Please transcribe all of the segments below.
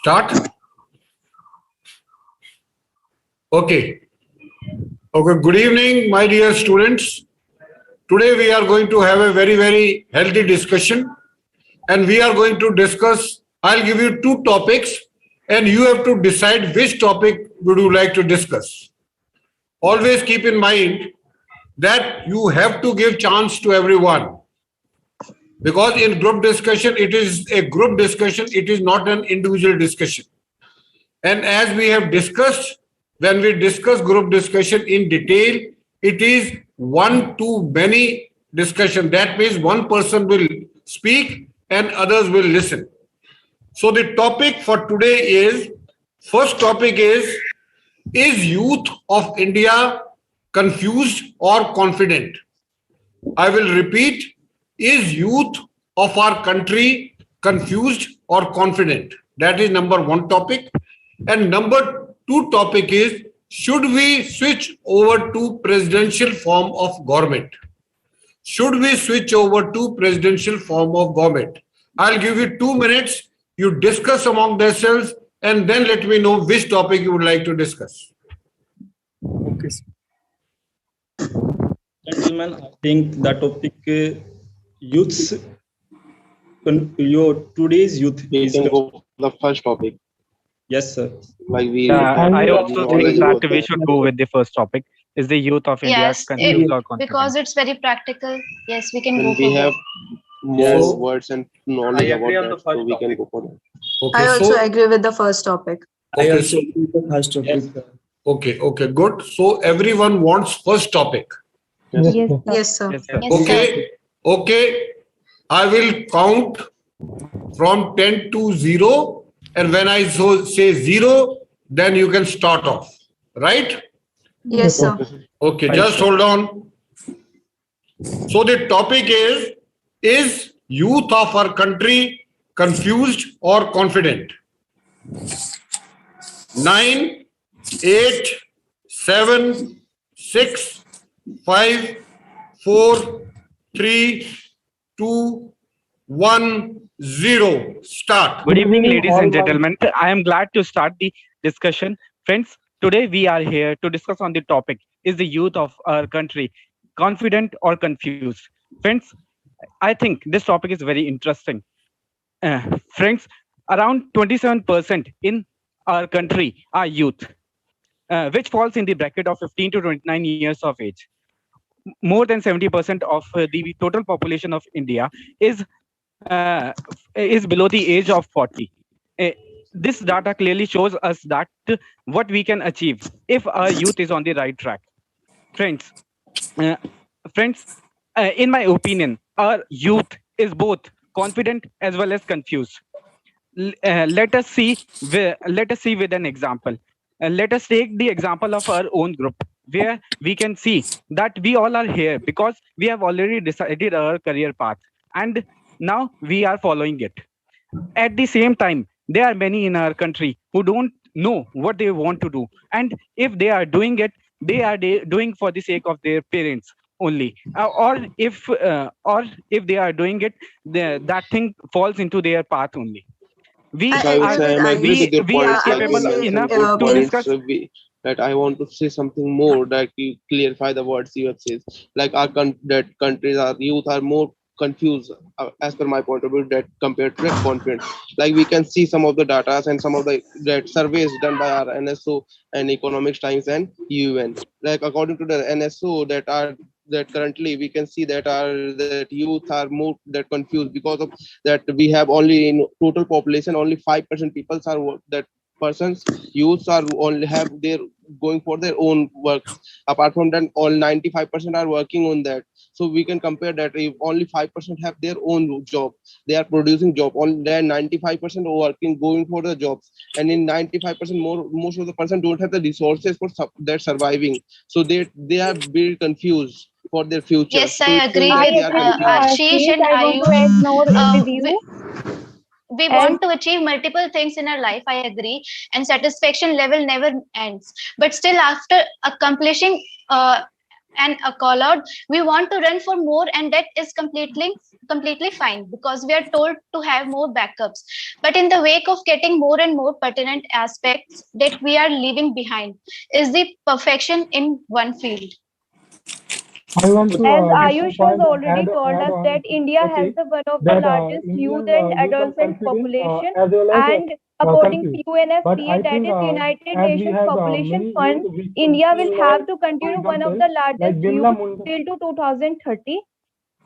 Start. Okay. Okay. Good evening, my dear students. Today we are going to have a very healthy discussion, and we are going to discuss. I'll give you two topics, and you have to decide which topic would you like to discuss. Always keep in mind that you have to give chance to everyone, because in group discussion it is a group discussion, it is not an individual discussion. And as we have discussed, when we discuss group discussion in detail, it is one to many discussion. That means one person will speak and others will listen. So the topic for today is, first topic is youth of India confused or confident? I will repeat, is youth of our country confused or confident? That is number one topic. And number two topic is, should we switch over to presidential form of government? Should we switch over to presidential form of government? I'll give you 2 minutes. You discuss among yourselves and then let me know which topic you would like to discuss. Okay. Gentlemen, I think the topic youths. Your today's youth is the first topic. Yes, sir. Like I also think that we should go with the first topic. Is the youth of India confused or confident? Because it's very practical. Yes, we can go for we have that. more words and knowledge about that, so we can go for that. Okay, I also agree with the first topic. I also agree with the first topic. Okay, good. So everyone wants first topic. Yes, sir. Yes, sir. Okay. I will count from 10 to 0, and when I say 0, then you can start off. Right? Yes, sir. Okay, just hold on. So the topic is youth of our country confused or confident? 9, 8, 7, 6, 5, 4, 3, 2, 1, 0. Start. Good evening, ladies and gentlemen. I am glad to start the discussion. Friends, today we are here to discuss on the topic, is the youth of our country confident or confused? Friends, I think this topic is very interesting. Friends, around 27% in our country are youth, which falls in the bracket of 15 to 29 years of age. More than 70% of the total population of India is below the age of 40. This data clearly shows us that what we can achieve if our youth is on the right track. Friends, in my opinion, our youth is both confident as well as confused. Let us see with an example. Let us take the example of our own group, where we can see that we all are here because we have already decided our career path, and now we are following it. At the same time, there are many in our country who don't know what they want to do, and if they are doing it, they are doing for the sake of their parents only, or if they are doing it, that thing falls into their path only. We are capable enough to discuss. That I want to say something more, that you clarify the words you have said. Like that countries, our youth are more confused, as per my point of view, that compared to confident. Like we can see some of the data and some of the surveys done by our NSO and Economics Times and UN. Like according to the NSO, that currently we can see that youth are more that confused, because of that we have only in total population only 5% people are that persons youths are only have their going for their own work. Apart from that, all 95% are working on that. So we can compare that if only 5% have their own job, they are producing job. Only 95% are working, going for the jobs, and in 95% most of the person don't have the resources for their surviving. So they are very confused for their future. Yes, I agree with Ashish and Ayush. we want to achieve multiple things in our life, I agree, and satisfaction level never ends. But still, after accomplishing and a call out, we want to run for more, and that is completely fine because we are told to have more backups. But in the wake of getting more and more pertinent aspects that we are leaving behind is the perfection in one field. As Ayush has already told us that India has one of the largest youth and adolescent population, and according to UNFPA, that is United Nations Population Fund, India will have to continue one of the largest youth till to 2030.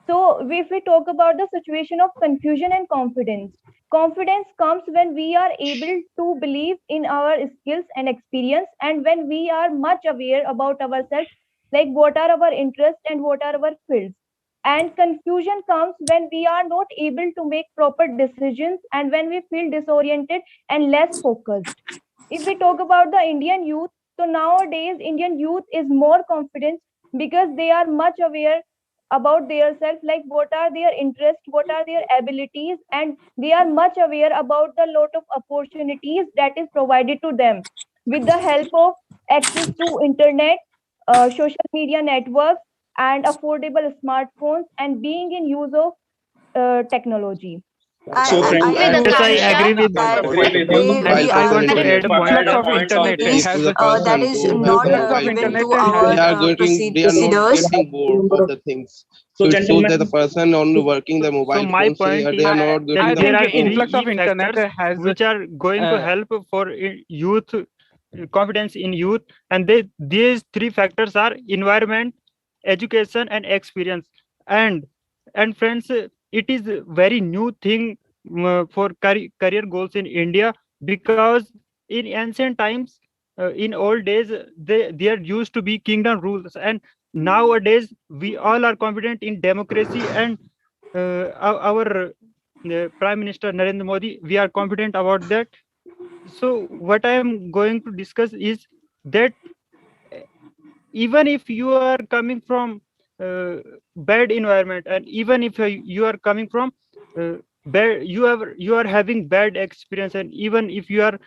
So if we talk about the situation of confusion and confidence, confidence comes when we are able to believe in our skills and experience, and when we are much aware about ourselves, like what are our interests and what are our fields. And confusion comes when we are not able to make proper decisions and when we feel disoriented and less focused. If we talk about the Indian youth, so nowadays Indian youth is more confident because they are much aware about their self, like what are their interests, what are their abilities, and they are much aware about the lot of opportunities that is provided to them with the help of access to internet, social media networks, and affordable smartphones, and being in use of technology. So I friends, agree with Yes, I agree with that Agree with today and we I are want to able add a to point. get Influx of internet opportunities has the that person is to not use the influx of mobile given phone. to internet has They our are proceed they are not procedures. getting bored of the things. so So it shows gentlemen, that the person only working the So mobile my phone, point they are is not that getting I the there think are phone. three influx of key internet factors has which are going to help for youth confidence in youth, and these three factors are environment, education, and experience. And friends, it is a very new thing for career goals in India, because in ancient times, in old days, there used to be kingdom rules, and nowadays we all are confident in democracy, and our Prime Minister Narendra Modi, we are confident about that. So what I am going to discuss is that uh, even if you are coming from bad environment, and even if you are coming from bad, you are having bad experience, and even if you are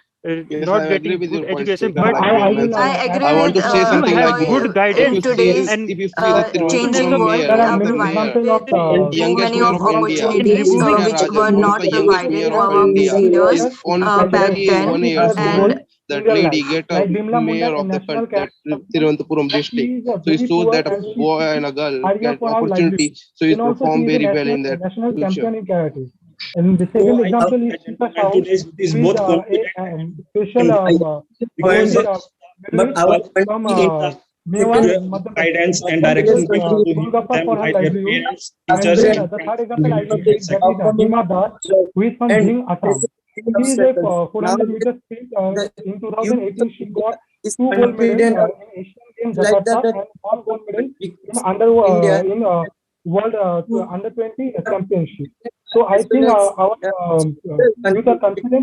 Yes, I not agree getting with good your point, education, Stephen. but Like you mentioned, I I agree want with to say you something have like good in guidance today's and if you see the goodness changing of world. mayor, We one are of the mayor, provided the too youngest many mayor of of India, in opportunities removing which Rajan, were one of not the youngest provided mayor to of our India, leaders on back then. 21 years old, And that lady get a mayor of the country, that Tiruvananthapuram district. So it shows that a boy and a girl get opportunity. So he's perform very well in that future. so I think that gentlemen, today's youth is both confident and because our country in the sector guidance and direction given to them by their parents, teachers, and friends.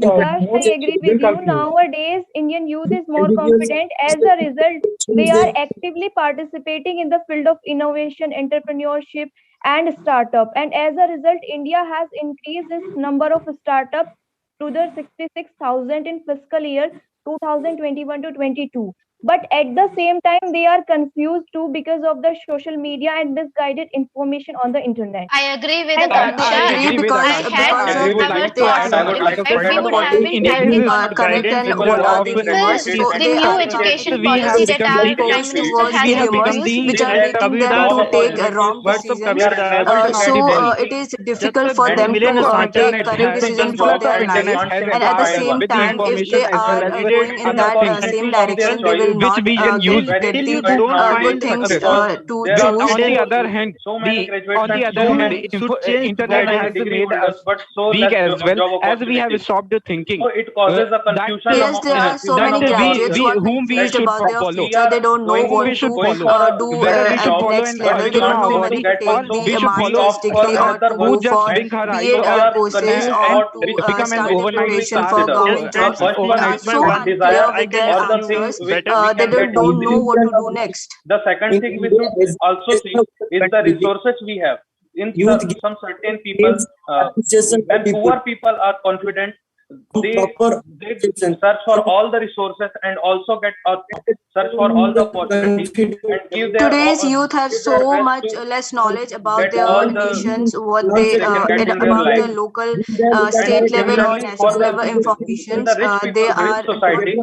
Yes, I agree with you. Nowadays, Indian youth is more confident. As a result, they are actively participating in the field of innovation, entrepreneurship, and startup. And as a result, India has increased its number of startups to the 66,000 in fiscal year 2021 to 22. But at the same time, they are confused too because of the social media and misguided information on the internet. I agree with And I Akansha. agree agree with because Akansha. Had I would our like to thoughts add another simplified, point. we would have been India happy. is connect guidance and what are of the Because rumors. So the they new are education we policy have that become our the Prime Minister towards has the rumors introduced, which are making them to take wrong WhatsApp decisions. कभी So available it is जब difficult तक for good them to मिले ना समाचार take internet correct has decision for influx their of internet life. has And at the empowered same with time, if information they as well are as with going in other that things same direction, they will which not we can use get till the you don't good find things success. to but choose. on the other hand You should change internet that has made us weak as well, as we have stopped thinking Yes, there are so that many graduates we who are whom we confused should about their follow, future. They don't know whom we what to should follow, do whether we should at follow next an level. They don't Arjuna know Bawari, whether to or take we the should follow master's degree or to who go just for blink her eyes B.Ed courses or and to become an start their overnight preparation star for Yes, government friends, jobs. They are with my so one unclear desire, I with can their do the thing answers. better. They don't know what to do next. The second thing we should also see is the resources we have. in youth some certain people, when poor people are confident, they search for all the resources and also get search for all the opportunities and Today's youth have give their so best much to less knowledge about get their all the nations, what things they they can get in their about life. their local, And state level or similarly, for national the level in the informations. rich They people, rich are not society,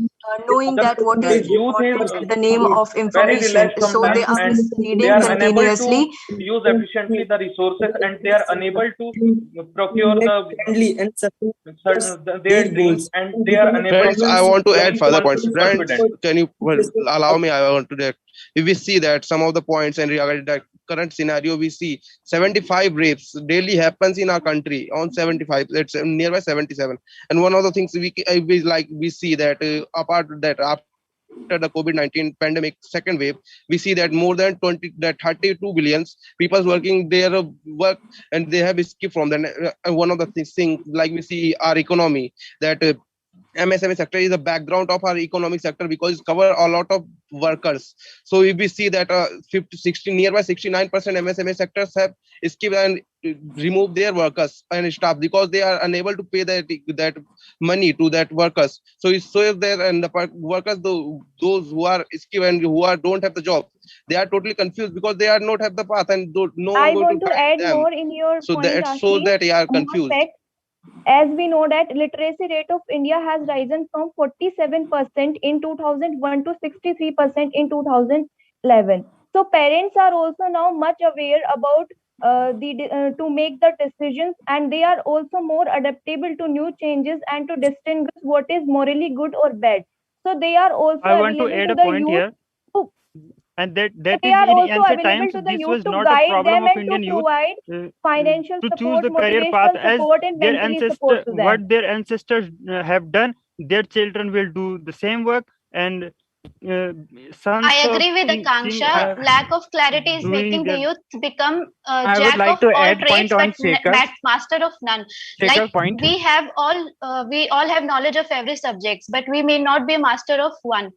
knowing that what the is youth is important in the name of very information. relaxed So they sometimes, are and they misleading are unable continuously. to use efficiently the resources, and they are unable to procure their dreams, and they are unable Friends, I to want to add be further points. Friends, confident. can you allow me? I want to that. If we see that some of the points and regarding the current scenario, we see 75 rapes daily happens in our country on 75. It's nearby 77. And one of the things we see that apart that after the COVID-19 pandemic second wave, we see that more than 32 billions people working their work and they have escaped from that. And one of the things like we see our economy that. MSME sector is the background of our economic sector because it covers a lot of workers. So if we see that 50, 60, nearby 69% MSME sectors have skipped and remove their workers and staff because they are unable to pay that money to that workers. So it's so if there and the workers those who are skilled and who are don't have the job, they are totally confused because they are not have the path and no one I going to want to guide add them. more in your So point, that shows Ashish. that they are More confused. fact, as we know that literacy rate of India has risen from 47% in 2001 to 63% in 2011. So parents are also now much aware about to make the decisions, and they are also more adaptable to new changes and to distinguish what is morally good or bad. So they are also I want to available add to a the point youth here, to and so that they is are in also ancient available times to the this youth was to not a guide problem them of and to Indian youth provide financial to choose support, the career path, motivational as support, and their mentally support to them. what their ancestors have done. Their children will do the same work, and uh, sons I of agree with king Akanksha. are Lack of clarity is doing making the their. youth become I would jack of like to all add point trades, but on master of none. Like Shekhar point. we all have knowledge of every subject, but we may not be a master of one.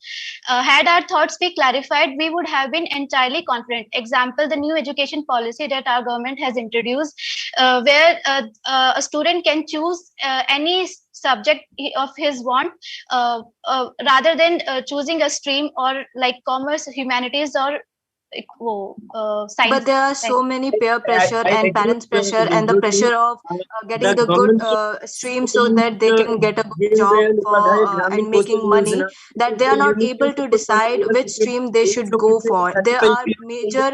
Had our thoughts be clarified, we would have been entirely confident. Example: the new education policy that our government has introduced, where a student can choose any subject of his want, rather than choosing a stream or like commerce, humanities, or But science. there are so many peer pressure and agree parents with pressure and the you pressure of the getting the good government stream so that they can get a good give job for Upadhyay Gramin and Kaushal making money, Yojana. that they are not able to decide which stream they should go for. There are major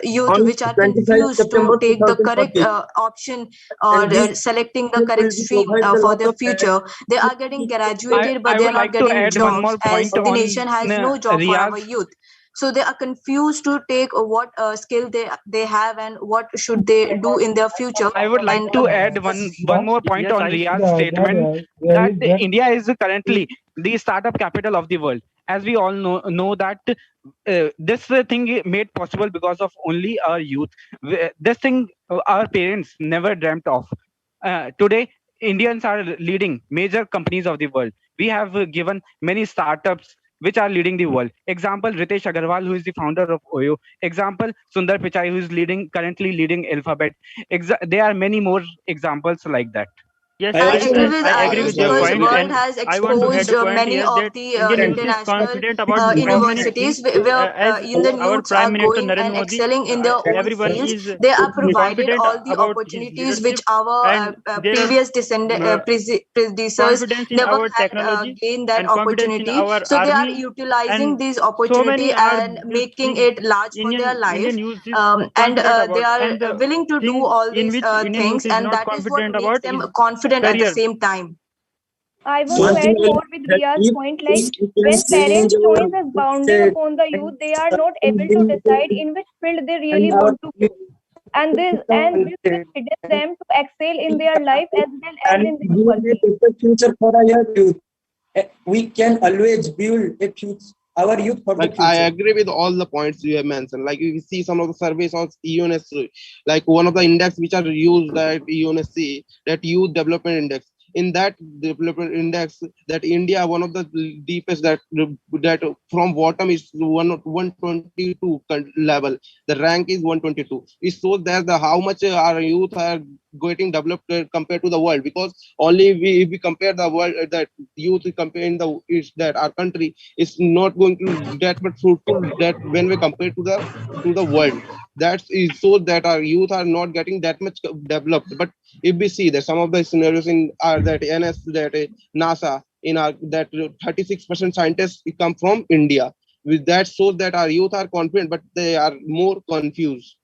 youth On which are 25 confused to September take the correct 2014, option or and this selecting the correct policy stream provides a for lot their of future. They are getting graduated but I they would are not like to getting add one jobs more as point the on nation has no job for our Riyaz. youth. So they are confused to take what skill they have and what should they do in their future. I would like And to add one more point Yes, on I. Riyaz's statement that India is currently the startup capital of the world. As we all know that this thing made possible because of only our youth. This thing our parents never dreamt of. Today, Indians are leading major companies of the world. We have given many startups which are leading the world. Example, Ritesh Agarwal, who is the founder of Oyo. Example, Sundar Pichai, who is currently leading Alphabet. There are many more examples like that. Yes, I agree with I agree Ayush with your because point, world and has I want to add exposed a point many here of that the Indian youth is international confident about so many things. universities where As Indian our youths Prime are Minister going Narendra and Modi, excelling in their own everyone fields. is They are provided confident all the about his opportunities which leadership, our and there are previous predecessors confidence in never our had technology gained that and confidence in opportunity. our So they are army, utilizing and this so opportunity many are and the making things it large for their life, Indian youth is and confident they about, are and the willing to do thing all in these which Indian youth things, is and not that is what confident makes about them is confident at the career. same time. I want One to thing add I will more with that Ria's if point. Like you can when change parents' our choice is bounded mindset upon the and youth, they are not able to decide something in which field they and really our want to go. And this will hinder them to excel in their life as well as and in their give a working. better future for our youth. We can always build a future, our youth for the Like I future. agree with all the points you have mentioned. Like you see some of the surveys of UNSC, like one of the index which are used at UNSC, that Youth Development Index. in that development index, that India one of the deepest, that from bottom is 122 level, the rank is 122. It shows that how much our youth are getting developed compared to the world, because only if we compare the world, that youth comparing the is that our country is not going to that much fruitful that when we compare to the world. That is so that our youth are not getting that much developed. But if we see that some of the scenarios in are that NS, that NASA, in our that 36% scientists come from India. With that shows that our youth are confident, but they are more confused.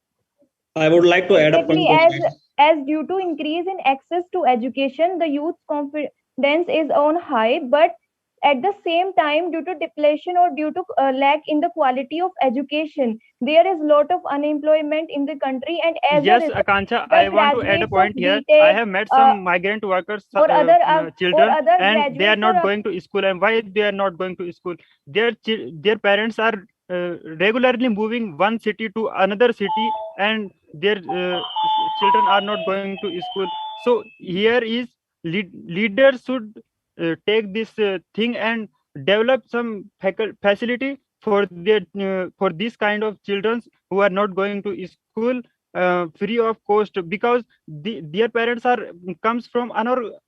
I would like to add a Exactly, point on that. as due to increase in access to education, the youth confidence is on high, but at the same time, due to depletion or due to lack in the quality of education, there is lot of unemployment in the country, and as a Yes, result, Akanksha, the I want to add a graduates of point here. I BTech have met uh, some migrant workers, or children, other and they are graduates not or going to school. And why they are not going to school? Their parents are regularly moving one city to another city, and their children are not going to school. So here is leaders should take this thing and develop some facility for these kind of children who are not going to school free of cost, because their parents are comes from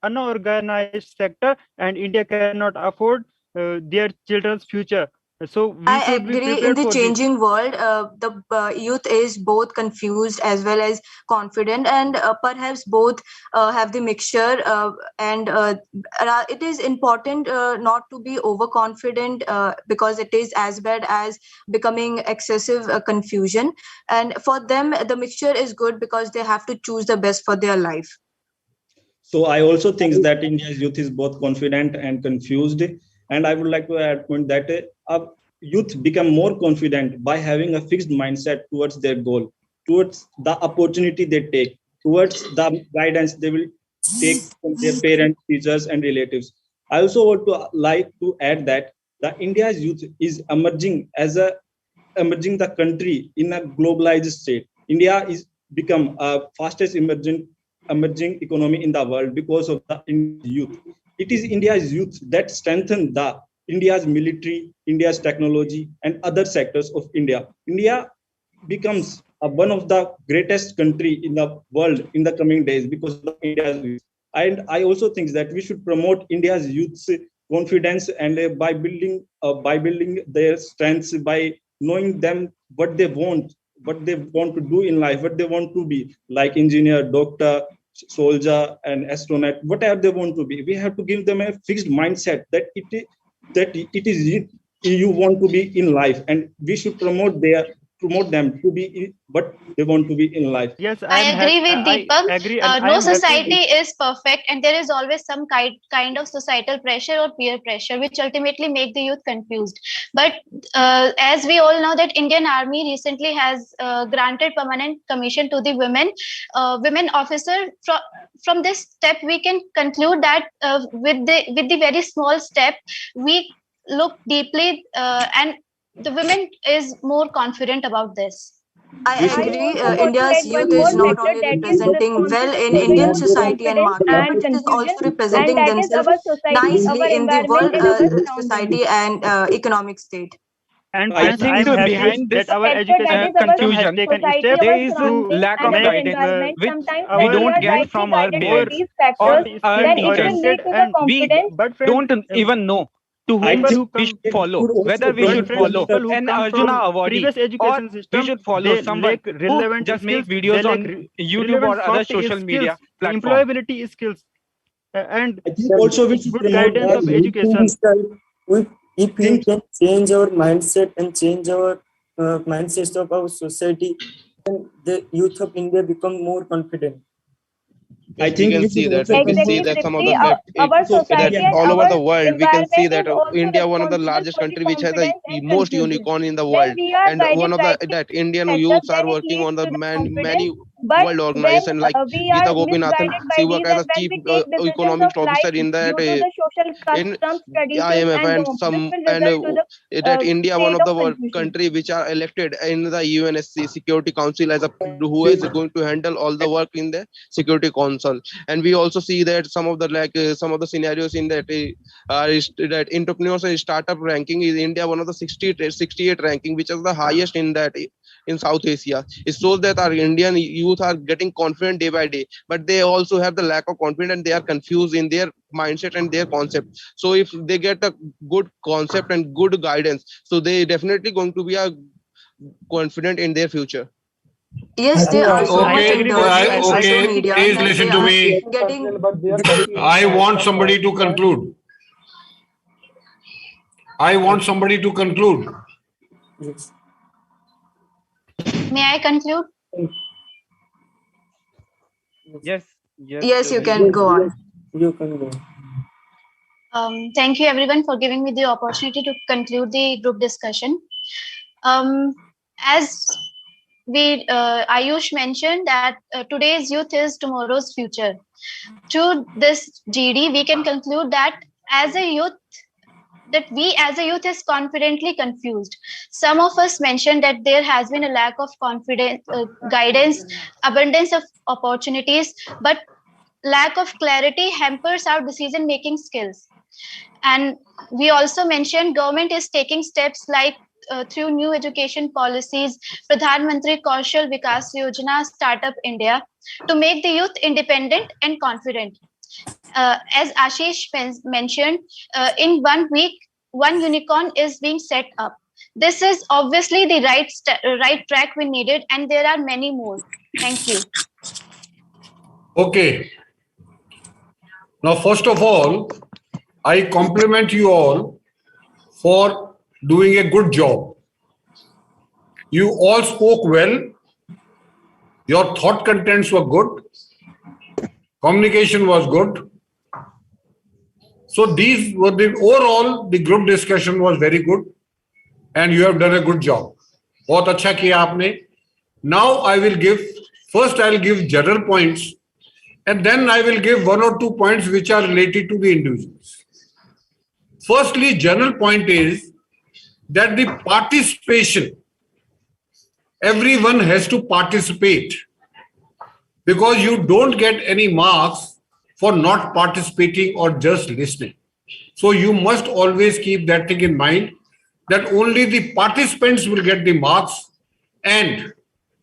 unorganized sector, and India cannot afford their children's future. So we I should be agree. In prepared the for this. changing world, the youth is both confused as well as confident, and perhaps both have the mixture. And it is important not to be overconfident because it is as bad as becoming excessive confusion. And for them, the mixture is good because they have to choose the best for their life. So I also think that India's youth is both confident and confused. And I would like to add point that youth become more confident by having a fixed mindset towards their goal, towards the opportunity they take, towards the guidance they will take from their parents, teachers, and relatives. I also want to like to add that the India's youth is emerging the country in a globalized state. India is become a fastest emerging economy in the world because of the India's youth. It is India's youth that strengthen the India's military, India's technology, and other sectors of India. India becomes one of the greatest country in the world in the coming days because of the India's youth. And I also think that we should promote India's youth's confidence, and by building their strengths, by knowing them what they want to do in life, what they want to be, like engineer, doctor, soldier, and astronaut, whatever they want to be. We have to give them a fixed mindset that it is you want to be in life, and we should promote them to be what they want to be in life. Yes, I agree with I Deepak. agree, and I No am happy. society is perfect, and there is always some kind of societal pressure or peer pressure, which ultimately make the youth confused. But as we all know, that Indian Army recently has granted permanent commission to the women officer. From this step, we can conclude that with the very small step, we look deeply, and the women is more confident about this. I We should agree. also want to India's add one youth more is not factor, only that is representing well in responsibility, Indian society and confidence, market, and but it is confusion, also and representing that is themselves our society, our nicely in the environment, world and our surroundings. society and economic state. And I friends, I think am happy behind that this our Factor that education is our system has confusion, taken a society, step there our is a to surroundings, lack and of our make guidance, environment. which Sometimes we when our we don't are get youth rightly from our guided by more parents these or factors, our then skill it will teachers. lead oriented. to the And We confidence. but friends, don't even know to I whom people think who we come should follow, should also whether we but should promote friends, follow people themselves. who an come Arjuna from awardee, previous or education we system, should follow they someone lack who relevant just make skills, they videos lack on YouTube relevant or other soft social skills, media platform. employability skills, and I think also we should good promote guidance that of thinking education. style. If we can change our mindset and change our mindsets of our society, then the youth of India become more confident. I Yes, we think can we see should that. also We can see Exactly, promote that some of Tripti. the that Our that society and all over our the world we can see environment that is also India one of the responsible largest for the country which has the confidence and most confusion. unicorn in the When world, we are and guided one of the rightly that in these Indian factors, youths then are it working leads on the to the confidence, many But World when Organization, like we Geeta are Gopinathan. misguided She by worked these, as and a when chief we take decisions of economics officer life in that due to the social in customs, traditions, IMF, and and norms, which some will and result to the that India, one state of of the confusion. country which are elected in the UNSC Security Council as a who is going to handle all the work in the Security Council. And we also see that some of the some of the scenarios in that that entrepreneurs and startup ranking is India one of the 68 ranking, which is the highest in that in South Asia. It shows that our Indian youth are getting confident day by day, but they also have the lack of confidence and they are confused in their mindset and their concept. So if they get a good concept and good guidance, so they definitely going to be a confident in their future. Yes, they are so much Okay, indulged in social okay, media please that they listen to are me. getting. I want somebody to conclude. I want somebody to conclude. May I conclude? Yes, Yes, you can go on. You can go. Thank you everyone for giving me the opportunity to conclude the group discussion. As Ayush mentioned that today's youth is tomorrow's future. Through this GD, we can conclude that as a youth, we as a youth is confidently confused. Some of us mentioned that there has been a lack of confidence, guidance, abundance of opportunities, but lack of clarity hampers our decision making skills. And we also mentioned government is taking steps like through new education policies, Pradhan Mantri Kaushal Vikas Yojana, Startup India, to make the youth independent and confident. As Ashish mentioned, in 1 week, one unicorn is being set up. This is obviously the right track we needed, and there are many more. Thank you. Okay. Now, first of all, I compliment you all for doing a good job. You all spoke well. Your thought contents were good. Communication was good. So these were the group discussion was very good. And you have done a good job. बहुत अच्छा किया आपने. Now first I'll give general points, and then I will give 1 or 2 points which are related to the individuals. Firstly, general point is that the participation, everyone has to participate, because you don't get any marks for not participating or just listening. So you must always keep that thing in mind, that only the participants will get the marks and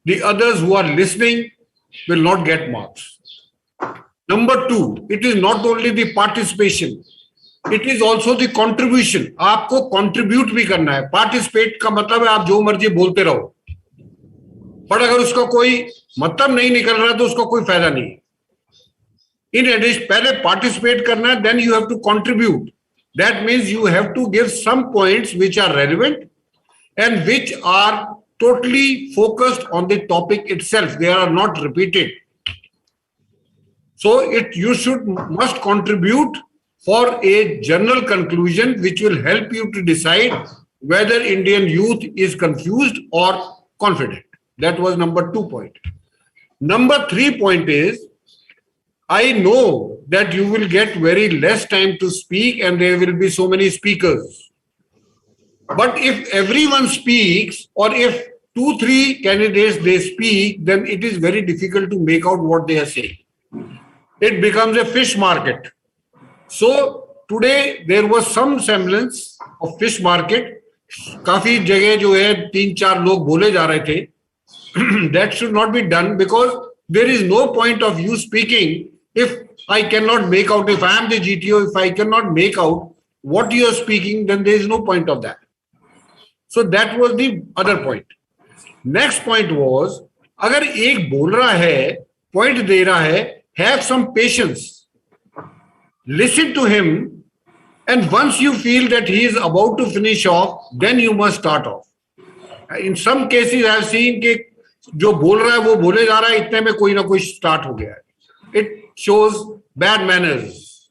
the others who are listening will not get marks. Number 2, it is not only the participation, it is also the contribution. आपको contribute भी करना है. Participate का मतलब है आप जो मर्जी बोलते रहो, पर अगर उसका कोई मतलब नहीं निकल रहा तो उसका कोई फायदा नहीं है. In addition, पहले participate करना है, then you have to contribute. That means you have to give some points which are relevant and which are totally focused on the topic itself. They are not repeated. So you must contribute for a general conclusion which will help you to decide whether Indian youth is confused or confident. That was number 2 point. Number 3 point is, I know that you will get very less time to speak and there will be so many speakers. But if everyone speaks, or if 2-3 candidates they speak, then it is very difficult to make out what they are saying. It becomes a fish market. So today there was some semblance of fish market. काफी जगह जो है 3-4 लोग बोले जा रहे थे. That should not be done, because there is no point of you speaking if I cannot make out, if I am the GTO, if I cannot make out what you are speaking, then there is no point of that. So that was the other point. Next point was, अगर एक बोल रहा है, point दे रहा है, have some patience. Listen to him, and once you feel that he is about to finish off, then you must start off. In some cases I have seen कि जो बोल रहा है वो बोले जा रहा है, इतने में कोई ना कोई start हो गया है. It shows bad manners.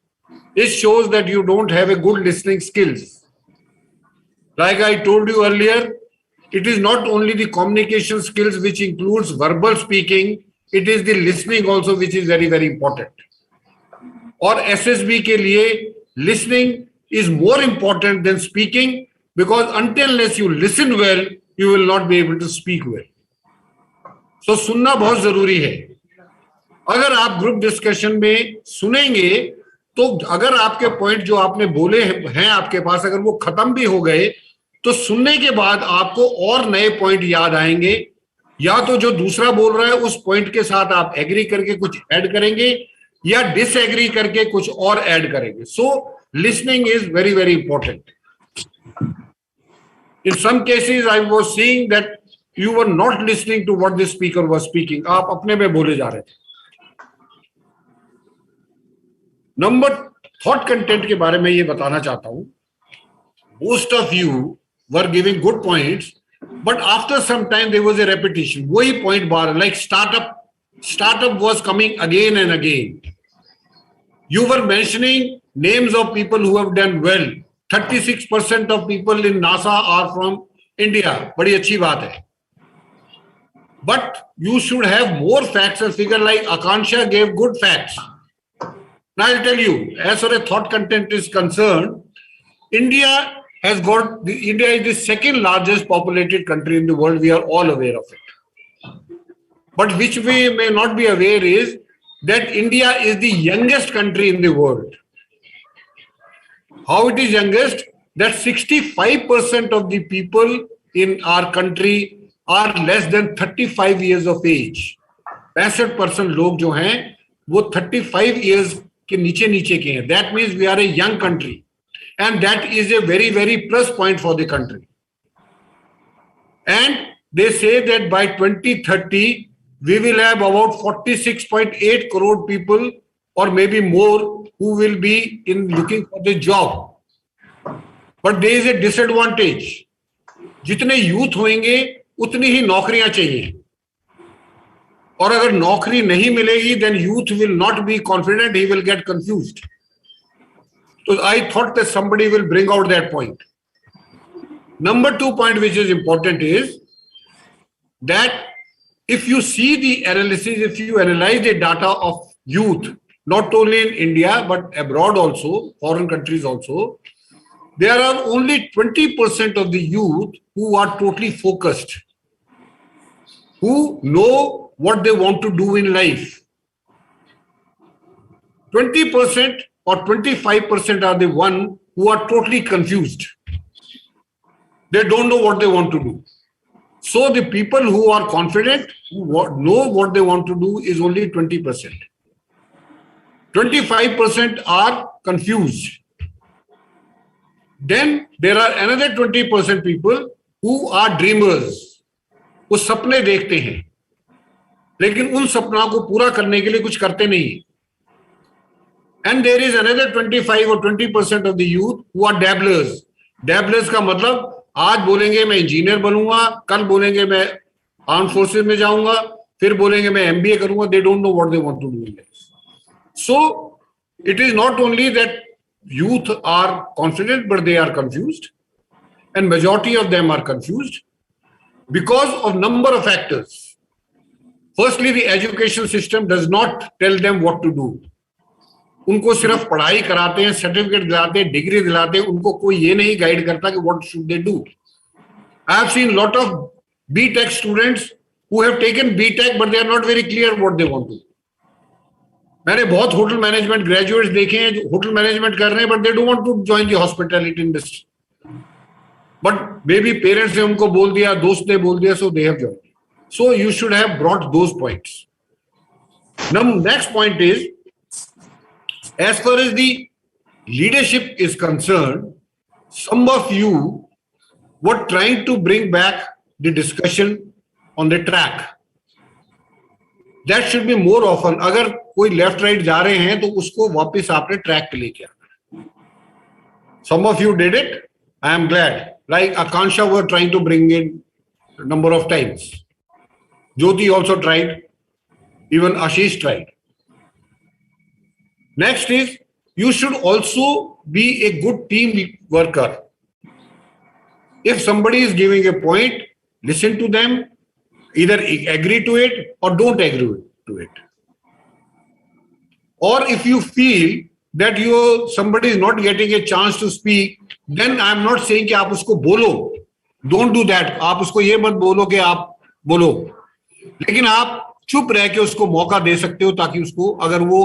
It shows that you don't have a good listening skills. Like I told you earlier, it is not only the communication skills which includes verbal speaking, it is the listening also which is very, very important. और SSB के लिए listening is more important than speaking, because until unless you listen well, you will not be able to speak well. So सुनना बहुत जरूरी है. अगर आप group discussion में सुनेंगे तो अगर आपके पॉइंट जो आपने बोले हैं आपके पास अगर वो खत्म भी हो गए तो सुनने के बाद आपको और नए पॉइंट याद आएंगे, या तो जो दूसरा बोल रहा है उस पॉइंट के साथ आप एग्री करके कुछ ऐड करेंगे या डिसएग्री करके कुछ और ऐड करेंगे. So listening is very, very important. In some cases I was seeing that you were not listening to what the speaker was speaking. आप अपने में बोले जा रहे थे. नंबर थॉट कंटेंट के बारे में ये बताना चाहता हूं. Most of you were giving good points, but after some time there was a repetition. वही पॉइंट बार, like startup was coming again and again. You were mentioning names of people who have done well. 36% of people in NASA are from India. बड़ी अच्छी बात है. But you should have more facts and figure, like Akansha gave good facts. Now I'll tell you, as far as thought content is concerned, India is the second largest populated country in the world. We are all aware of it. But which we may not be aware is that India is the youngest country in the world. How it is youngest? That 65% of the people in our country are less than 35 years of age. 65% लोग जो हैं वो 35 years के नीचे के हैं. That means we are a young country, and that is a very, very plus point for the country. And they say that by 2030 we will have about 46.8 crore people or maybe more who will be in looking for the job. But there is a disadvantage. जितने youth होंगे उतनी ही नौकरियां चाहिए, और अगर नौकरी नहीं मिलेगी then youth will not be confident, he will get confused. So I thought that somebody will bring out that point. Number 2 point which is important is that if you see the analysis, if you analyze the data of youth, not only in India but abroad also, foreign countries also, there are only 20% of the youth who are totally focused, who know what they want to do in life. 20% or 25% are the one who are totally confused. They don't know what they want to do. So the people who are confident, who know what they want to do, is only 20%. 25% are confused. Then there are another 20% people who are dreamers. वो सपने देखते हैं लेकिन उन सपना को पूरा करने के लिए कुछ करते नहीं. And there is another 25 or 20% of the youth who are dabblers. Dabblers का मतलब आज बोलेंगे मैं इंजीनियर बनूंगा, कल बोलेंगे मैं आर्म फोर्सेस में जाऊंगा, फिर बोलेंगे मैं MBA करूंगा. They don't know what they want to do in life. So it is not only that youth are confident, but they are confused, and majority of them are confused because of number of factors. Firstly, the education system does not tell them what to do. उनको सिर्फ पढ़ाई कराते हैं, certificate दिलाते हैं, degree दिलाते हैं, उनको कोई ये नहीं गाइड करता कि what should they do. I have seen lot of BTech students who have taken BTech but they are not very clear what they want to do. मैंने बहुत होटल मैनेजमेंट ग्रेजुएट्स देखे हैं जो होटल मैनेजमेंट कर रहे हैं, but they don't want to join the hospitality industry. But maybe parents ने उनको बोल दिया, दोस्त ने बोल दिया, so they have joined. So you should have brought those points. Now, next point is, as far as the leadership is concerned, some of you were trying to bring back the discussion on the track. That should be more often. अगर कोई left right जा रहे हैं तो उसको वापस आपने track पे लेके आना. Some of you did it. I am glad. Like Akansha were trying to bring in a number of times. Jyoti also tried. Even Ashish tried. Next is, you should also be a good team worker. If somebody is giving a point, listen to them, either agree to it or don't agree to it. Or if you feel that somebody is not getting a chance to speak, then I am not saying कि आप उसको बोलो. Don't do that. आप उसको ये मत बोलो कि आप बोलो, लेकिन आप चुप रह के उसको मौका दे सकते हो, ताकि उसको, अगर वो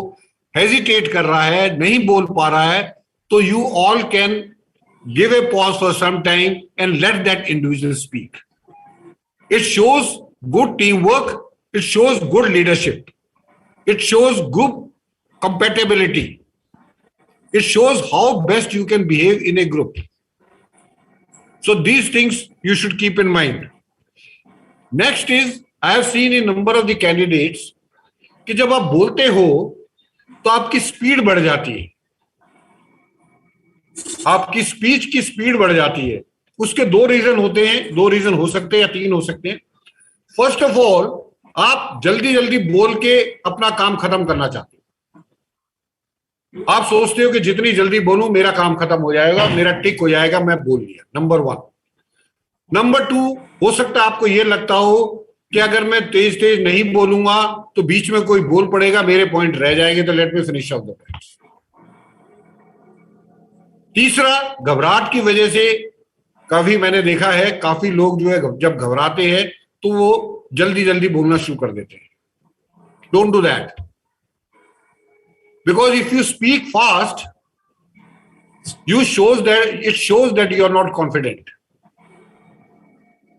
हेजिटेट कर रहा है, नहीं बोल पा रहा है, तो you all can give a pause for some time and let that individual speak. It shows good teamwork. It shows good leadership. It shows good compatibility. It shows how best you can behave in a group. So these things you should keep in mind. Next is, I have seen a number of the candidates कि जब आप बोलते हो तो आपकी speed बढ़ जाती है, आपकी स्पीच की स्पीड बढ़ जाती है. उसके दो रीजन होते हैं, दो रीजन हो सकते हैं या तीन हो सकते हैं. फर्स्ट ऑफ ऑल, आप जल्दी जल्दी बोल के अपना काम खत्म करना चाहते हो. आप सोचते हो कि जितनी जल्दी बोलूं मेरा काम खत्म हो जाएगा, मेरा टिक हो जाएगा, मैं बोल लिया. Number one. नंबर टू, हो सकता है आपको यह लगता हो कि अगर मैं तेज तेज नहीं बोलूंगा तो बीच में कोई बोल पड़ेगा, मेरे पॉइंट रह जाएंगे, तो let me finish off the points. तीसरा, घबराहट की वजह से काफी मैंने देखा है, काफी लोग जो है जब घबराते हैं तो वो जल्दी जल्दी बोलना शुरू कर देते हैं. Don't do that, because if you speak fast, it shows that you are not confident.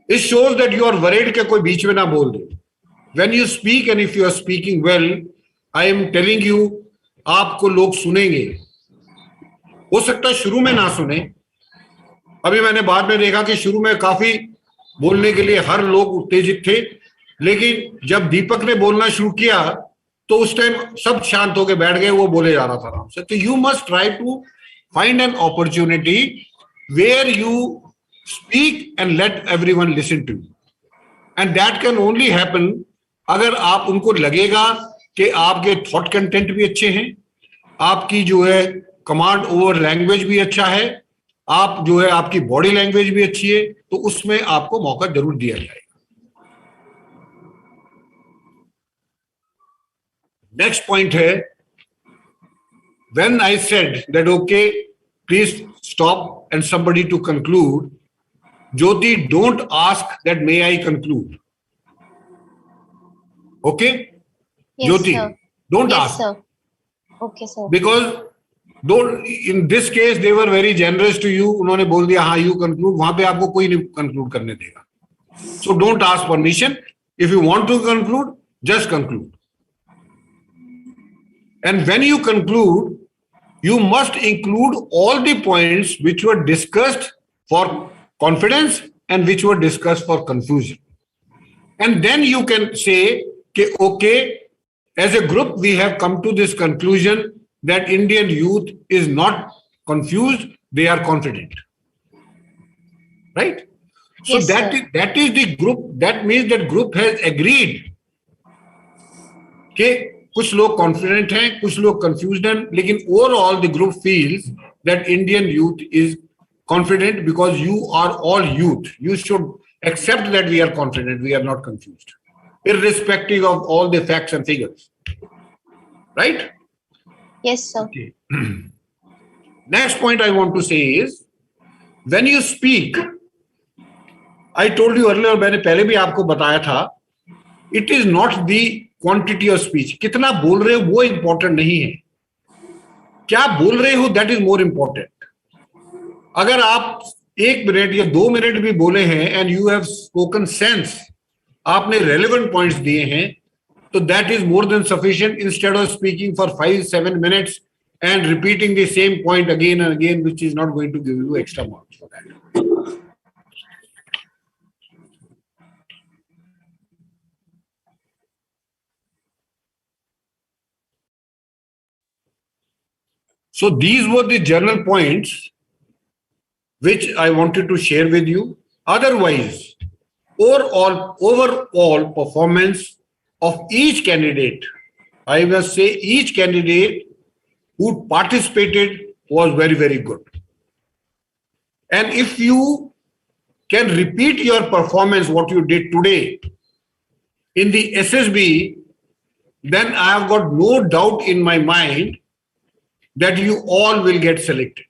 It shows that you are worried कि कोई बीच में ना बोल दे. When you speak and if you are speaking well, I am telling you, आपको लोग सुनेंगे. हो सकता है शुरू में ना सुने. अभी मैंने बाद में देखा कि शुरू में काफी बोलने के लिए हर लोग उत्तेजित थे, लेकिन जब दीपक ने बोलना शुरू किया तो उस टाइम सब शांत होकर बैठ गए, वो बोले जा रहा था आराम से. तो you must try to find an opportunity where you speak and let everyone listen to you, and that can only happen अगर आप उनको लगेगा कि आपके थॉट कंटेंट भी अच्छे हैं, आपकी जो है कमांड ओवर लैंग्वेज भी अच्छा है, आप जो है आपकी बॉडी लैंग्वेज भी अच्छी है, तो उसमें आपको मौका जरूर दिया जाएगा. नेक्स्ट पॉइंट है, when I said that, okay, please stop and somebody to conclude, Jyoti, don't ask that may I conclude. Okay? Yes, Jyoti, sir. don't Yes, ask. sir. Okay, sir. Because in this case they were very generous to you. उन्होंने बोल दिया हाँ you conclude, वहां पे आपको कोई नहीं conclude करने देगा. So don't ask permission. If you want to conclude, just conclude. And when you conclude, you must include all the points which were discussed for confidence and which were discussed for confusion. And then you can say, okay, as a group, we have come to this conclusion that Indian youth is not confused, they are confident. Right? So Yes, that is the group, that means that group has agreed. Okay? कुछ लोग confident हैं, कुछ लोग confused हैं, लेकिन overall the group feels that Indian youth is confident because you are all youth. You should accept that we are confident, we are not confused, irrespective of all the facts and figures. Right? Yes, sir. Okay. Next point I want to say is, when you speak, I told you earlier, मैंने पहले भी आपको बताया था, it is not the quantity of speech, कितना बोल रहे हो वो इंपॉर्टेंट नहीं है, क्या बोल रहे हो दैट इज मोर इंपॉर्टेंट. अगर आप 1 मिनट या 2 मिनट भी बोले हैं and you have spoken sense, आपने रेलेवेंट पॉइंट्स दिए हैं, तो that is more than sufficient, instead of speaking for 5-7 minutes and repeating the same point again and again, which is not going to give you extra marks for that. So these were the general points which I wanted to share with you. Otherwise, overall performance of each candidate, I must say each candidate who participated was very, very good. And if you can repeat your performance, what you did today in the SSB, then I have got no doubt in my mind that you all will get selected.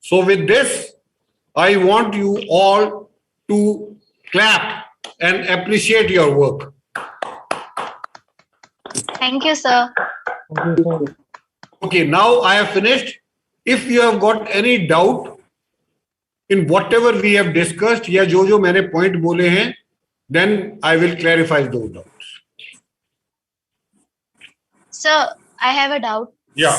So with this, I want you all to clap and appreciate your work. Thank you, sir. Okay, now I have finished. If you have got any doubt in whatever we have discussed, या जो मैंने point बोले हैं, then I will clarify those doubts. Sir, I have a doubt. Yeah.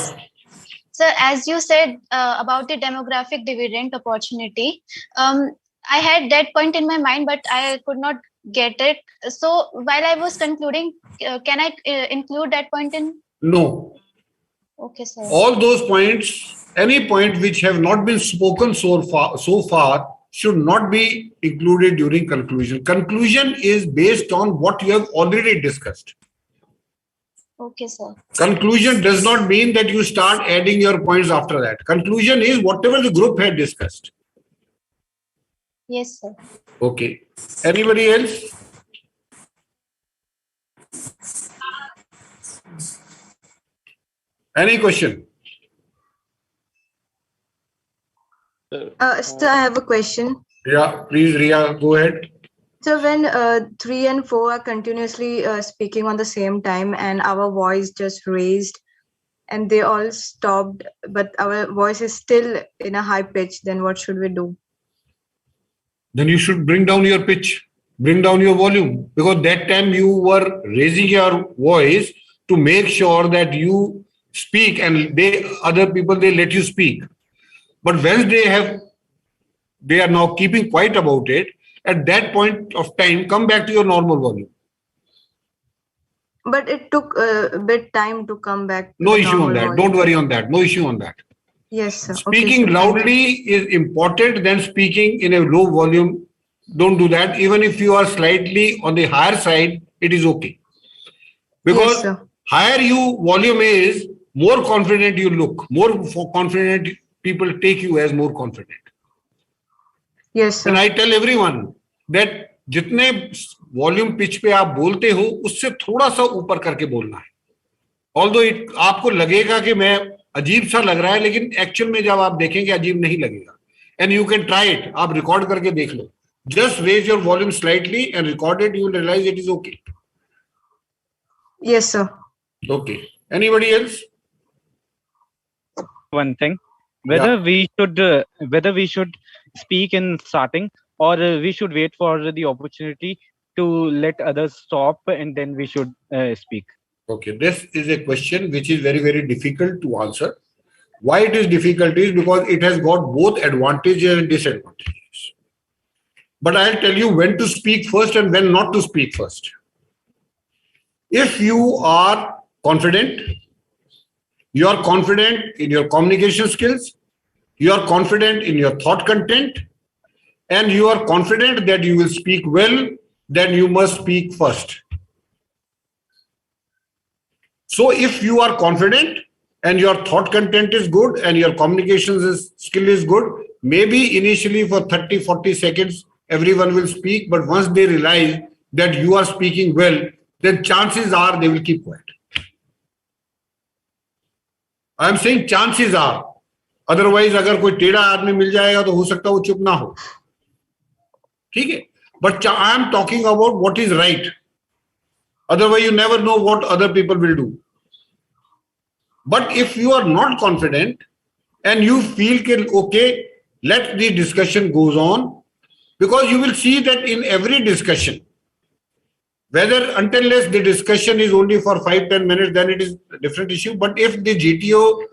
Sir, as you said about the demographic dividend opportunity, I had that point in my mind, but I could not get it. So while I was concluding, can I include that point in? No. Okay, sir. All those points, any point which have not been spoken so far should not be included during conclusion. Conclusion is based on what you have already discussed. Okay, sir. Conclusion does not mean that you start adding your points after that. Conclusion is whatever the group had discussed. Yes, sir. Okay. Anybody else? Any question? Sir, I have a question. Yeah, please, Ria, go ahead. So when 3 and 4 are continuously speaking on the same time and our voice just raised and they all stopped, but our voice is still in a high pitch, then what should we do? Then you should bring down your pitch, bring down your volume, because that time you were raising your voice to make sure that you speak and other people, they let you speak. But when they are now keeping quiet about it, at that point of time, come back to your normal volume. But it took a bit time to come back. No issue on that. Don't worry on that. No issue on that. Yes, sir. Speaking loudly is important than speaking in a low volume. Don't do that. Even if you are slightly on the higher side, it is okay. Because higher you volume is, more confident you look. More confident people take you as more confident. Yes, sir. And I tell everyone that जितने volume pitch पे आप बोलते हो उससे थोड़ा सा ऊपर करके बोलना है. ऑल्दो आपको लगेगा कि मैं अजीब सा लग रहा है, लेकिन एक्चुअल में जब आप देखेंगे अजीब नहीं लगेगा. And you can try it. आप रिकॉर्ड करके देख लो. Just raise your volume slightly and record it. You will realise it is okay. Yes, sir. Okay. Anybody else? One thing, whether we should speak in starting or we should wait for the opportunity to let others stop and then we should speak. Okay, this is a question which is very, very difficult to answer. Why it is difficult is because it has got both advantages and disadvantages. But I'll tell you when to speak first and when not to speak first. If you are confident, you are confident in your communication skills, you are confident in your thought content, and you are confident that you will speak well, then you must speak first. So if you are confident and your thought content is good and your communication skill is good, maybe initially for 30-40 seconds, everyone will speak, but once they realize that you are speaking well, then chances are they will keep quiet. I am saying chances are. Otherwise, अगर कोई टेढ़ा आदमी मिल जाएगा तो हो सकता है वो चुप ना हो. ठीक है? But I am talking about what is right. Otherwise, you never know what other people will do. But if you are not confident and you feel okay, let the discussion goes on, because you will see that in every discussion, whether unless the discussion is only for 5-10 minutes, then it is a different issue. But if the GTO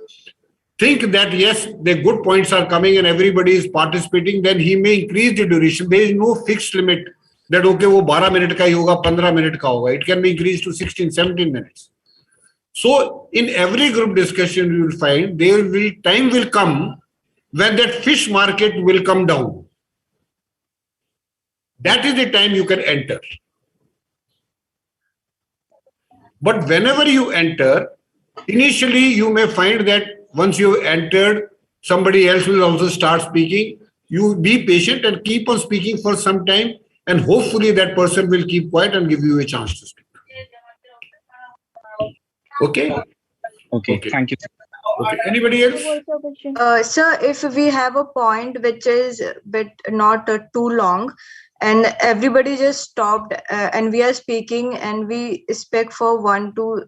think that yes, the good points are coming and everybody is participating, then he may increase the duration. There is no fixed limit that okay, वो 12 minute का ही होगा, 15 minute का होगा. It can be increased to 16-17 minutes. So in every group discussion, you will find time will come when that fish market will come down. That is the time you can enter. But whenever you enter, initially you may find that once you have entered, somebody else will also start speaking. You be patient and keep on speaking for some time, and hopefully that person will keep quiet and give you a chance to speak. Okay. Okay. Thank you. Okay. Anybody else? Sir, if we have a point which is bit not too long, and everybody just stopped, and we are speaking, and we speak for 1 to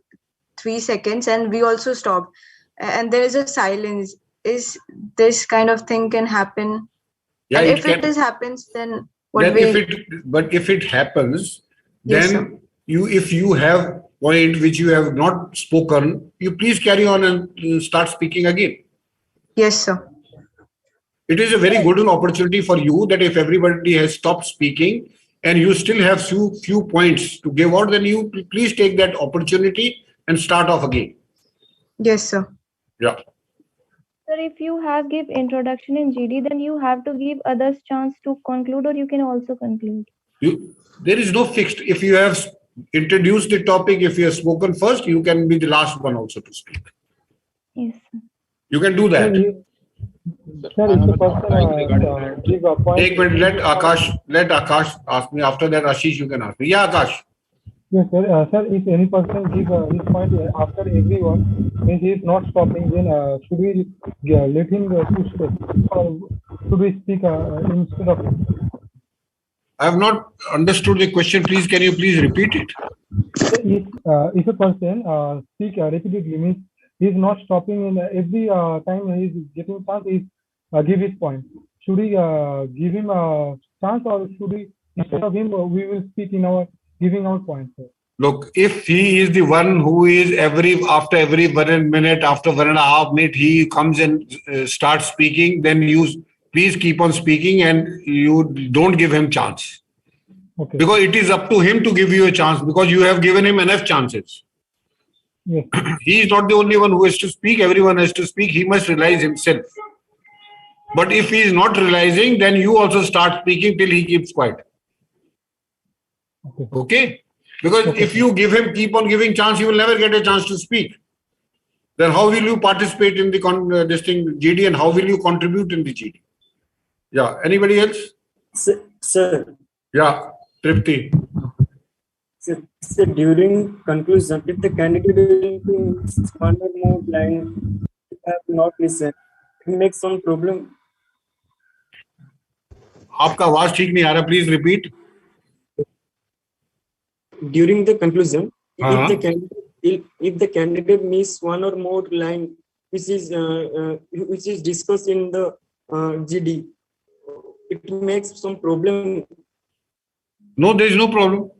3 seconds, and we also stopped, and there is a silence. Is this kind of thing can happen? Yeah, and it if can. it is happens, then Then if it happens, Yes, then if you have point which you have not spoken, you please carry on and start speaking again. Yes, sir. It is a very good opportunity for you that if everybody has stopped speaking and you still have few points to give out, then you please take that opportunity and start off again. Yes, sir. Yeah. Sir, if you have give introduction in GD, then you have to give others chance to conclude, or you can also conclude. There is no fixed. If you have introduced the topic, if you have spoken first, you can be the last one also to speak. Yes, sir. You can do that. Sir, if the person give a point. Take minute, let Akash ask me. After that, Ashish, you can ask me. Yeah, Akash. Yes, sir. Sir, if any person give his point after everyone, means he is not stopping, then should we let him to speak, or should we speak instead of him? I have not understood the question. Please, can you please repeat it? If a person speak repeatedly, means he is not stopping in every time he is getting chance, he give his point. Should we give him a chance, or should we instead of him we will speak in our giving out points? Sir? Look, if he is the one who is after every 1 minute, after 1.5 minutes, he comes and starts speaking, then you please keep on speaking and you don't give him chance. Okay. Because it is up to him to give you a chance, because you have given him enough chances. Yes. He is not the only one who has to speak. Everyone has to speak. He must realize himself. But if he is not realizing, then you also start speaking till he keeps quiet. Okay? Because if you keep on giving chance, he will never get a chance to speak. Then how will you participate in the this thing GD, and how will you contribute in the GD? Yeah. Anybody else? Sir. Yeah. Tripti. Sir, during conclusion, if the candidate is one or more line have not listened, it makes some problem. आपका आवाज ठीक नहीं आ रहा. Please repeat. During the conclusion, if the candidate miss one or more line which is discussed in the GD, it makes some problem. No, there is no problem.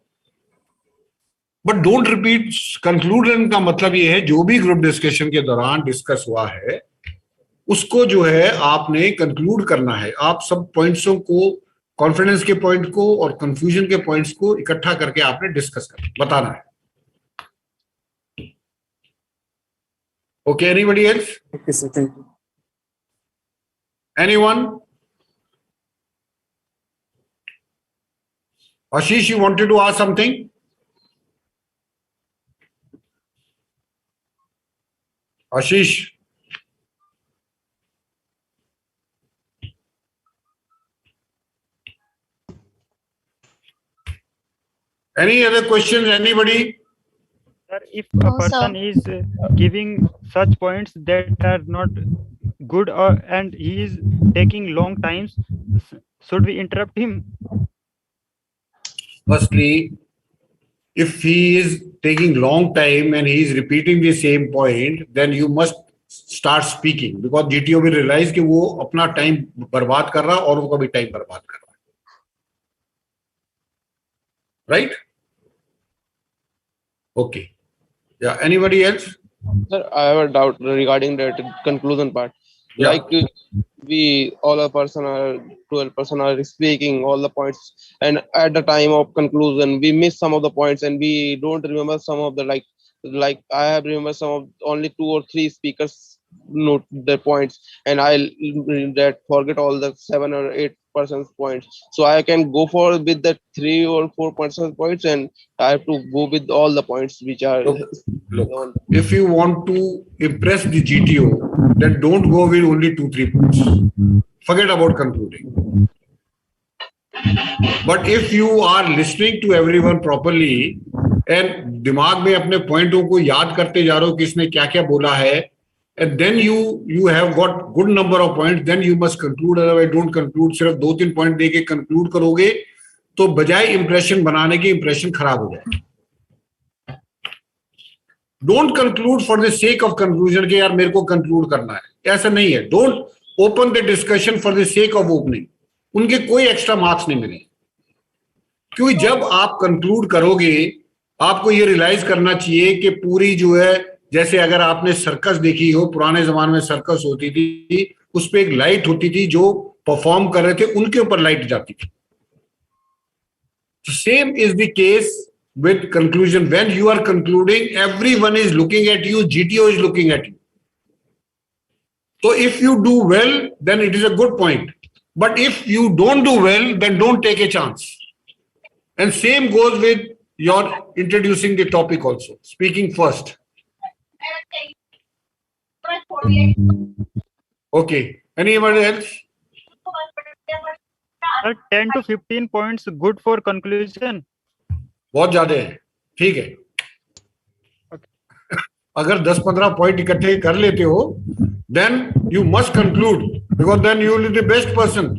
But don't repeat. Conclusion का मतलब ये है जो भी group discussion के दौरान discuss हुआ है उसको जो है आपने कंक्लूड करना है. आप सब पॉइंट्सों को, कॉन्फिडेंस के पॉइंट को और कंफ्यूजन के पॉइंट्स को इकट्ठा करके आपने डिस्कस करना, बताना है. Okay, anybody else? Okay, sir, thank you. Anyone? Ashish, you wanted to ask something? Ashish. Any other questions? Anybody? Sir, if a person is giving such points that are not good, and he is taking long times, should we interrupt him? Firstly, if he is taking long time and he is repeating the same point, then you must start speaking, because GTO will realize कि वो अपना time बर्बाद कर रहा है और वो कभी टाइम बर्बाद कर रहा है. Right? Okay. Yeah. Anybody else? Sir, I have a doubt regarding that conclusion part. Yeah. Like all a person or 12 person are speaking all the points, and at the time of conclusion we miss some of the points and we don't remember some of the like I have remembered some of only 2 or 3 speakers note their points, and I'll forget all the 7 or 8 persons points. So I can go for with the 3 or 4 persons points, and I have to go with all the points which are. Look, if you want to impress the GTO, then don't go with only 2-3 points. Forget about concluding. But if you are listening to everyone properly and दिमाग में अपने पॉइंटों को याद करते जा रहे हो कि इसने क्या क्या बोला है, and then you have got good number of points, then you must conclude, otherwise don't conclude. सिर्फ 2-3 पॉइंट देके कंक्लूड करोगे तो बजाय इंप्रेशन बनाने के इंप्रेशन खराब हो जाएगा. Don't conclude for the sake of conclusion के यार मेरे को कंक्लूड करना है, ऐसा नहीं है. Don't open the discussion for the sake of opening. उनके कोई एक्स्ट्रा मार्क्स नहीं मिले, क्योंकि जब आप कंक्लूड करोगे आपको ये रियलाइज करना चाहिए कि पूरी जो है, जैसे अगर आपने सर्कस देखी हो, पुराने जमाने में सर्कस होती थी, उस पर एक लाइट होती थी, जो परफॉर्म कर रहे थे उनके ऊपर लाइट जाती थी. Same is the case with conclusion. When you are concluding, everyone is looking at you, GTO is looking at you. So if you do well, then it is a good point. But if you don't do well, then don't take a chance. And same goes with your introducing the topic also, speaking first. Okay, anybody else? 10 to 15 points good for conclusion. बहुत ज्यादा है, ठीक है. अगर 10-15 point इकट्ठे कर लेते हो, then you must conclude, because then you will be the best person.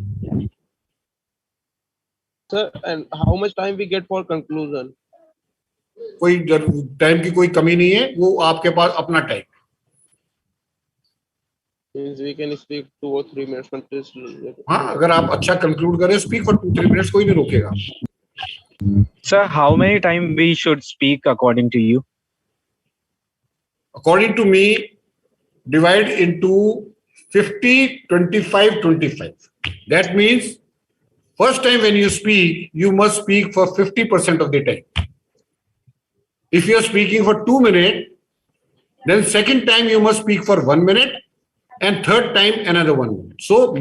Sir, and how much time we get for conclusion? कोई टाइम की कोई कमी नहीं है, वो आपके पास अपना time. Means we can speak 2 or 3 minutes continuously. हाँ, अगर आप अच्छा कंक्लूड करें, स्पीक फॉर 2-3 मिनट्स, कोई नहीं रोकेगा. Sir, how many time we should speak according to you? According to me, divide into 50, 25, 25. That means first time when you speak, you must speak for 50% of the time. If you are speaking for 2 minutes, then second time you must speak for 1 minute, and third time another 1 minute. So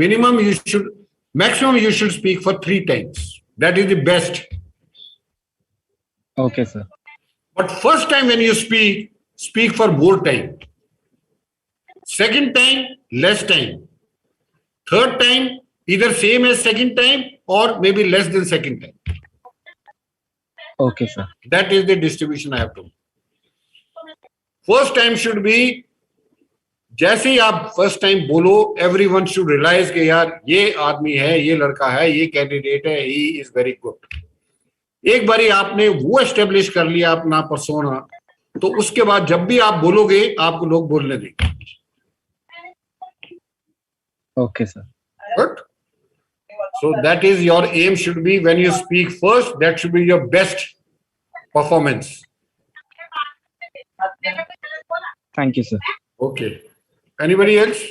maximum you should speak for 3 times. That is the best. Okay, sir. But first time when you speak for more time. Second time, less time. Third time, either same as second time or maybe less than second time. Okay, sir. That is the distribution I have to. First time should be, जैसे ही आप first time बोलो, everyone should realize कि यार ये आदमी है, ये लड़का है, ये कैंडिडेट है, he is very good. एक बारी आपने वो एस्टेब्लिश कर लिया अपना पर्सोना, तो उसके बाद जब भी आप बोलोगे आपको लोग बोलने देंगे. Okay, sir. Good. So that is your aim should be when you speak first, that should be your best performance. Thank you, sir. Okay. Anybody else?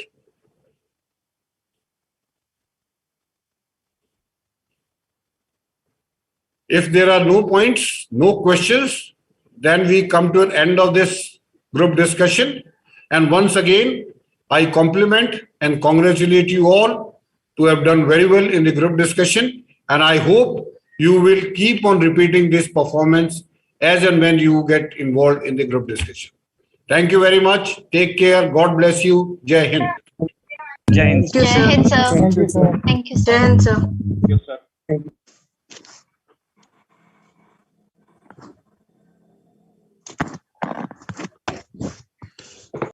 If there are no points, no questions, then we come to an end of this group discussion. And once again, I compliment and congratulate you all to have done very well in the group discussion. And I hope you will keep on repeating this performance as and when you get involved in the group discussion. Thank you very much. Take care. God bless you. Jai Hind. Jai Hind. Jai Hind, sir. Thank you, sir. Thank you, sir. Jai Hind, sir. Thank you, sir.